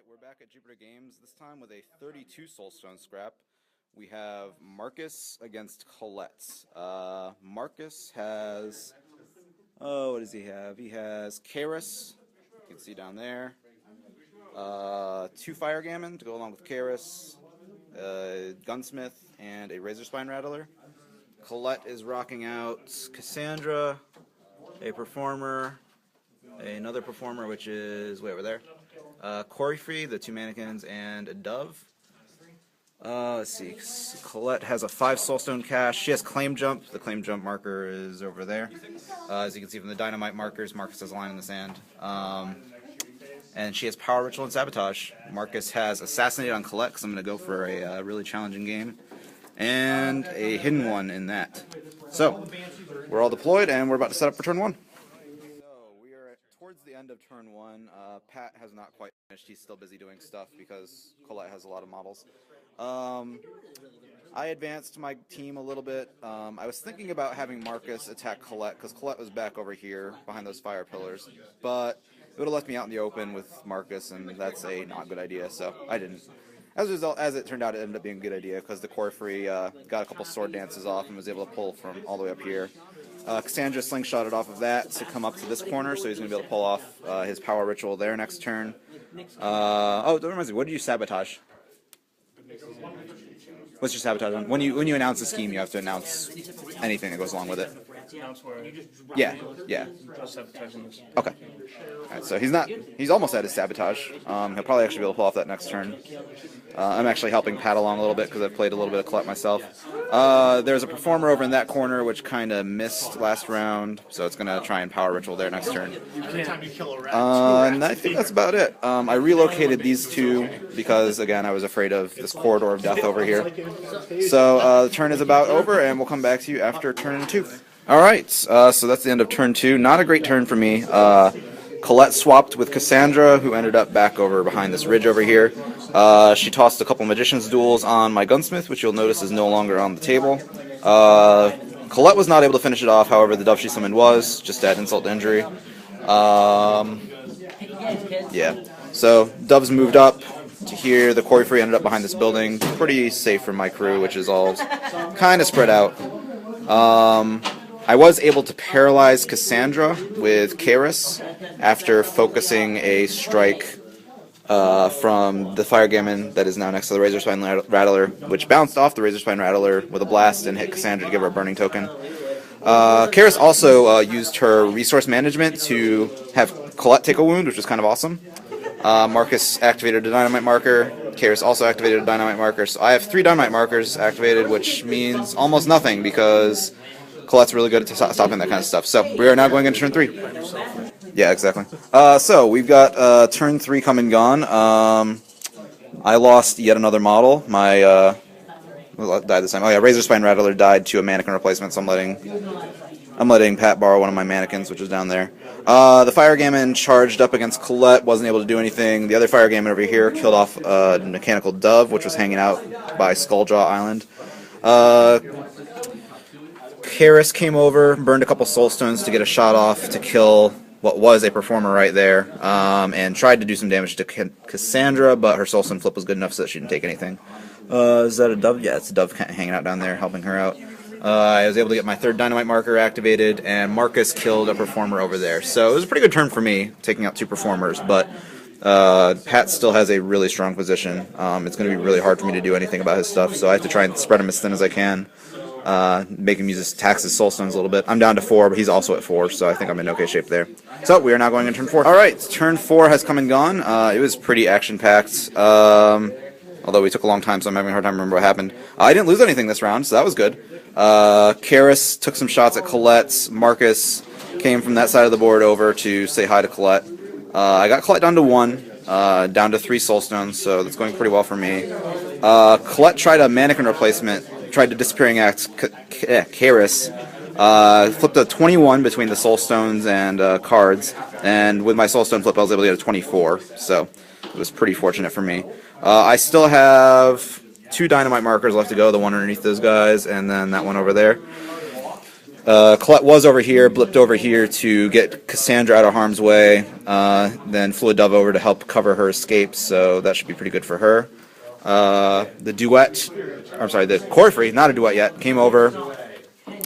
Alright, we're back at Jupiter Games, this time with a 32 Soulstone scrap. We have Marcus against Colette. Marcus has... what does he have? He has Karis, you can see down there. 2 Fire Gammon to go along with Karis, Gunsmith, and a Razor Spine Rattler. Colette is rocking out Cassandra, a Performer, another Performer which is way over there, Corey, the 2 mannequins, and a Dove. Let's see, Colette has a 5 Soulstone cache. She has Claim Jump. The Claim Jump marker is over there. As you can see from the Dynamite markers, Marcus has a line in the sand. And she has Power Ritual and Sabotage. Marcus has Assassinate on Colette, because I'm going to go for a really challenging game. And a hidden one in that. So, we're all deployed, and we're about to set up for turn 1. So, we are towards the end of turn 1. Pat has not quite finished. He's still busy doing stuff because Colette has a lot of models. I advanced my team a little bit. I was thinking about having Marcus attack Colette, because Colette was back over here behind those fire pillars. But it would have left me out in the open with Marcus, and that's a not good idea, so I didn't. As a result, as it turned out, it ended up being a good idea, because the Corfree got a couple sword dances off and was able to pull from all the way up here. Cassandra slingshotted off of that to come up to this corner, so he's going to be able to pull off his Power Ritual there next turn. Oh, that reminds me, what did you sabotage? What's your sabotage on? When you announce a scheme, you have to announce anything that goes along with it. Yeah. Okay. Alright, so he's almost at his sabotage. He'll probably actually be able to pull off that next turn. I'm actually helping Pat along a little bit because I've played a little bit of Colette myself. There's a Performer over in that corner which kind of missed last round, so it's going to try and Power Ritual there next turn. And I think that's about it. I relocated these 2 because, again, I was afraid of this corridor of death over here. So the turn is about over, and we'll come back to you after turn 2. Alright, so that's the end of turn 2. Not a great turn for me. Colette swapped with Cassandra, who ended up back over behind this ridge over here. She tossed a couple Magician's Duels on my Gunsmith, which you'll notice is no longer on the table. Colette was not able to finish it off, however, the Dove she summoned was, just to add insult to injury. Yeah, so Dove's moved up to here. The Corey ended up behind this building. Pretty safe for my crew, which is all kind of spread out. I was able to paralyze Cassandra with Karis after focusing a strike from the Fire Gammon that is now next to the Razor Spine Rattler, which bounced off the Razor Spine Rattler with a blast and hit Cassandra to give her a burning token. Karis also used her resource management to have Colette take a wound, which was kind of awesome. Marcus activated a Dynamite marker. Karis also activated a Dynamite marker. So I have 3 Dynamite markers activated, which means almost nothing because Colette's really good at stopping that kind of stuff. So we are now going into turn 3. Yeah, exactly. So we've got turn 3 come and gone. I lost yet another model. My what died this time? Oh yeah, Razor Spine Rattler died to a mannequin replacement. So I'm letting Pat borrow one of my mannequins, which is down there. The Fire Gammon charged up against Colette, wasn't able to do anything. The other Fire Gammon over here killed off a Mechanical Dove, which was hanging out by Skulljaw Island. Karis came over, burned a couple Soulstones to get a shot off to kill what was a Performer right there, and tried to do some damage to Cassandra, but her Soulstone flip was good enough so that she didn't take anything. Is that a Dove? Yeah, it's a Dove hanging out down there, helping her out. I was able to get my 3rd Dynamite marker activated, and Marcus killed a Performer over there. So it was a pretty good turn for me, taking out 2 Performers, but Pat still has a really strong position. It's going to be really hard for me to do anything about his stuff, so I have to try and spread him as thin as I can. Make him use his taxes Soulstones a little bit. I'm down to 4, but he's also at 4, so I think I'm in okay shape there. So we are now going into turn 4. Alright, turn 4 has come and gone. It was pretty action-packed, although we took a long time, so I'm having a hard time remembering what happened. I didn't lose anything this round, so that was good. Karis took some shots at Colette. Marcus came from that side of the board over to say hi to Colette. I got Colette down to 1, down to 3 Soulstones, so that's going pretty well for me. Colette tried a mannequin replacement, tried to Disappearing Act Karis, flipped a 21 between the Soulstones and cards, and with my Soulstone flip I was able to get a 24, so it was pretty fortunate for me. I still have 2 Dynamite markers left to go, the one underneath those guys, and then that one over there. Colette was over here, blipped over here to get Cassandra out of harm's way, then flew a dove over to help cover her escape, so that should be pretty good for her. The duet, I'm sorry, the core free, not a duet yet, came over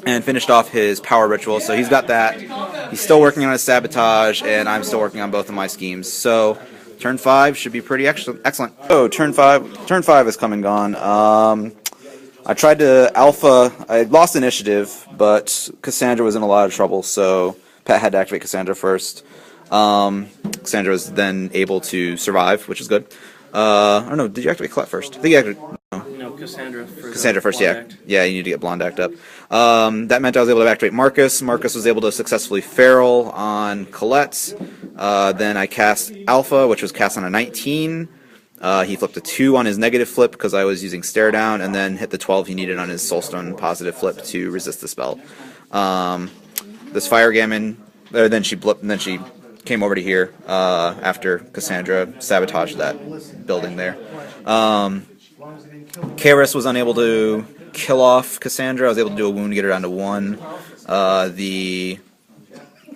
and finished off his power ritual, so he's got that. He's still working on his sabotage, and I'm still working on both of my schemes. So turn 5 should be pretty excellent. Oh, turn 5 is come and gone. I tried to alpha. I lost initiative, but Cassandra was in a lot of trouble, so Pat had to activate Cassandra first. Cassandra was then able to survive, which is good. I don't know, did you activate Colette first? I think you activated... No, Cassandra first. Cassandra first, yeah. Yeah, you need to get Blonde Act up. That meant I was able to activate Marcus. Marcus was able to successfully feral on Colette. Then I cast Alpha, which was cast on a 19. He flipped a 2 on his negative flip because I was using Stare Down, and then hit the 12 he needed on his Soulstone positive flip to resist the spell. This Fire Gammon, then she blipped, and then she came over to here after Cassandra sabotaged that building there. Karis was unable to kill off Cassandra. I was able to do a wound to get her down to 1. The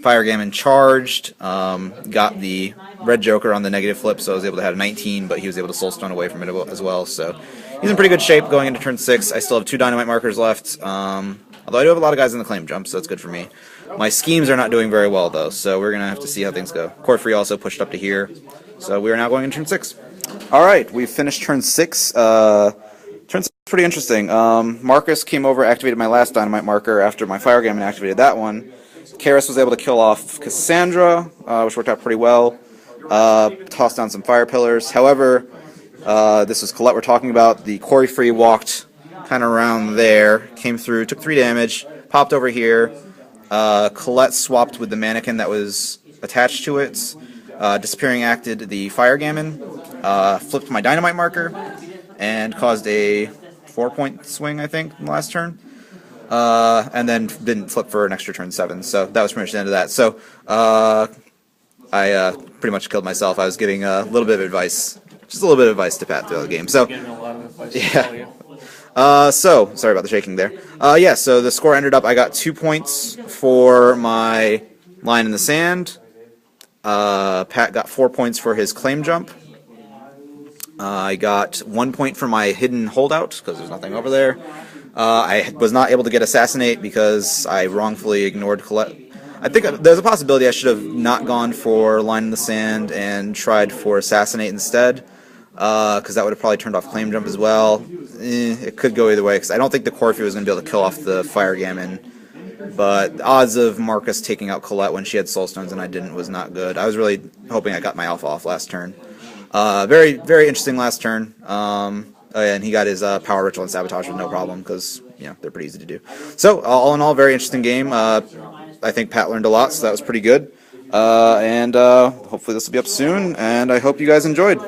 Fire Gammon charged, got the red Joker on the negative flip, so I was able to have a 19, but he was able to Soulstone away from it as well. So he's in pretty good shape going into turn 6. I still have 2 dynamite markers left, although I do have a lot of guys in the claim jump, so that's good for me. My schemes are not doing very well, though, so we're going to have to see how things go. Core free also pushed up to here, so we are now going into turn 6. Alright, we've finished turn 6. Turn 6 is pretty interesting. Marcus came over, activated my last dynamite marker after my Fire Gammon activated that one. Karis was able to kill off Cassandra, which worked out pretty well. Tossed down some fire pillars. However, this is Colette we're talking about. The Quarry Free walked kind of around there, came through, took 3 damage, popped over here. Colette swapped with the mannequin that was attached to it. Disappearing acted the Fire Gammon, flipped my dynamite marker, and caused a 4-point swing, I think, in the last turn. And then didn't flip for an extra turn 7, so that was pretty much the end of that. So I pretty much killed myself. I was giving a little bit of advice, just a little bit of advice to Pat throughout the game. So yeah. So sorry about the shaking there. Yeah. So the score ended up. I got 2 points for my line in the sand. Pat got 4 points for his claim jump. I got 1 point for my hidden holdout because there's nothing over there. I was not able to get Assassinate because I wrongfully ignored Colette. I think there's a possibility I should have not gone for Line in the Sand and tried for Assassinate instead, because that would have probably turned off Claim Jump as well. It could go either way, because I don't think the Corfu was going to be able to kill off the Fire Gammon. But the odds of Marcus taking out Colette when she had Soulstones and I didn't was not good. I was really hoping I got my Alpha off last turn. Very, very interesting last turn. And he got his Power Ritual and Sabotage with no problem, because they're pretty easy to do. So, all in all, very interesting game. I think Pat learned a lot, so that was pretty good. And hopefully this will be up soon, and I hope you guys enjoyed.